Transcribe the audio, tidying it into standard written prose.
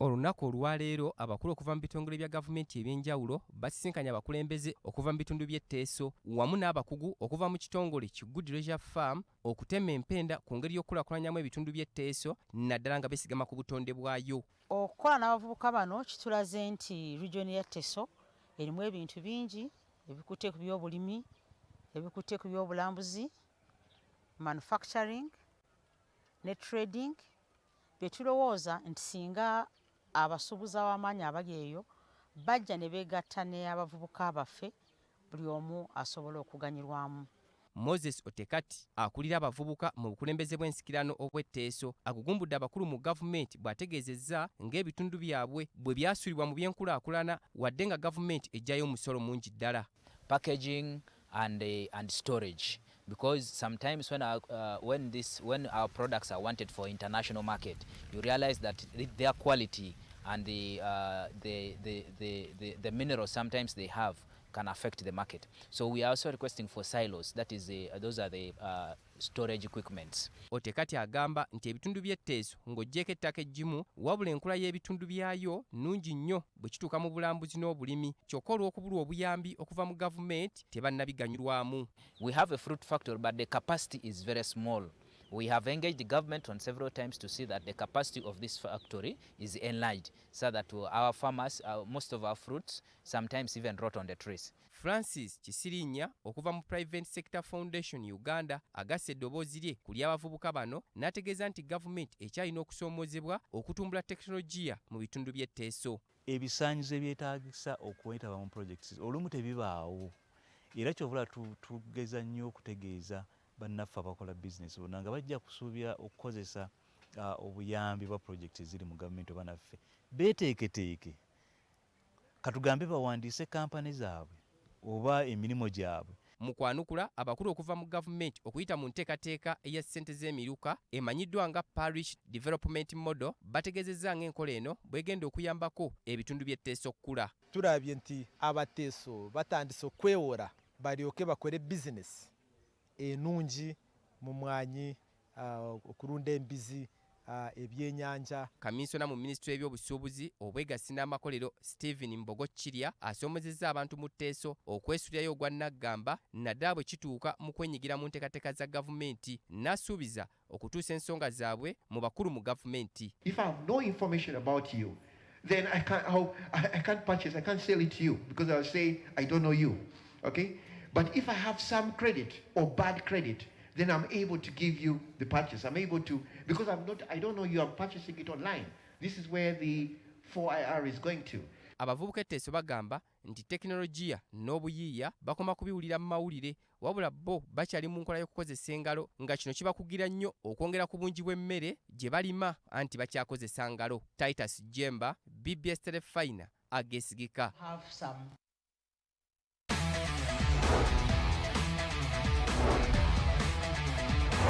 Olunaku olwaleero abakulu okuva mu bitongole bya gavumenti ebyenjawulo basisinkanye abakulembeze okuva mu bitundu by'Etteeso wamu n'abakugu okuva mu kitongole ki Good Leisure Farm okutema empenda ku ngeri y'okulaakulanyamu ebitundu by'Etteeso naddala nga besigama ku butonde bwayo. Okukola n'abavubuka bano kitulaze nti regioni ya Teso erimu ebintu bingi ebikutte ku by'obulimi, ebikutte ku by'obulambuzi, manufacturing ne trading. Betulowooza nti singa abasuubuzi ab'amaanyi abali eyo bajja ne beegatta n'abavubuka baffe buli omu asobola okuganyirwamu. Moses Otekati akulira abavubuka mu bukulembeze bw'ensikirano obw'Etteeso agugumbudde abakulu mu gavumenti bw'ategeezezza ng'ebitundu byabwe bwe byasuulibwa mu by'enkulaakulana wadde nga gavumenti ejjayo omusolo mungi ddala. Packaging and storage, because sometimes when our products are wanted for international market, you realize that their quality and the minerals sometimes they have can affect the market. So we are also requesting for silos. That is those are the storage equipments. Otekati agamba nti ebitundu by'Etteeso ng'oggyeko ettaka eggimu wabula enkula y'ebitundu byayo nnungi nnyo bwe kituuka mu bulambuzi n'obulimi kyokka olw'okubulwa obuyambi okuva mu gavumenti tebannabiganyulwamu. We have a fruit factory but the capacity is very small. We have engaged the government on several times to see that the capacity of this factory is enlarged so that our farmers, most of our fruits, sometimes even rot on the trees. Francis Kisirinya okuva mu Private Sector Foundation Uganda agasse eddoboozi lye ku ly'abavubuka bano n'ategeeza nti gavumenti ekyalina okusoomoozebwa okutumbula tekinologiya mu bitundu by'Etteeso. Ebisaanyizo ebyetaagisa okwetaba mu projects olumu tebibaawo era kyovula tugeza nnyo okutegeeza bannaffe abakola bizinesi bonna nga bajja kusuubira okukozesa obuyambi bwa projekiti eziri mu gavumenti oba naffe beeteeketeeke katugambe bawandiise kampani zaabwe oba emirimu gyabwe. Mu kwanukula abakulu okuva mu gavumenti okuyita mu nteekateeka eya ssente z'emiruka emanyiddwa nga Parish Development Model bategeezezza ng'enkola eno bwegenda okuyambako ebitundu by'Etteeso okukula. Tulabye nti Abateso batandise okwewora balyoke bakole bizinesi enungi mu mwanyi okulunda embizi ebyenyanja. Kaminsona mu minisitule y'ebyobusuubuzi obwegassi n'amakolero Stephen Mbogokirya asoomozezza abantu mu Tteeso okwesulirayo ogwa naggamba naddala bwe kituuka mu kwenyigira mu nteekateeka za gavumenti n'asuubiza okutuusa ensonga zaabwe mu bakulu mu gavumenti. If I have no information about you, then I can't purchase, I can't sell it to you because I'll say I don't know you. Okay? But if I have some credit or bad credit, then I'm able to give you the purchase. I'm able to, because I don't know you, I'm purchasing it online. This is where the 4IR is going to. Abavubuka Etteeso bagamba nti tekinologiya n'obuyiiya bakoma kubiwulira mu mawulire wabula bo bakyali mu nkola y'okukozesa engalo nga kino kibakugira nnyo okwongera ku bungi bw'emmere gye balima anti bakyakozesa ngalo. Titus Jemba, BBS Terefayina, Ageesigika.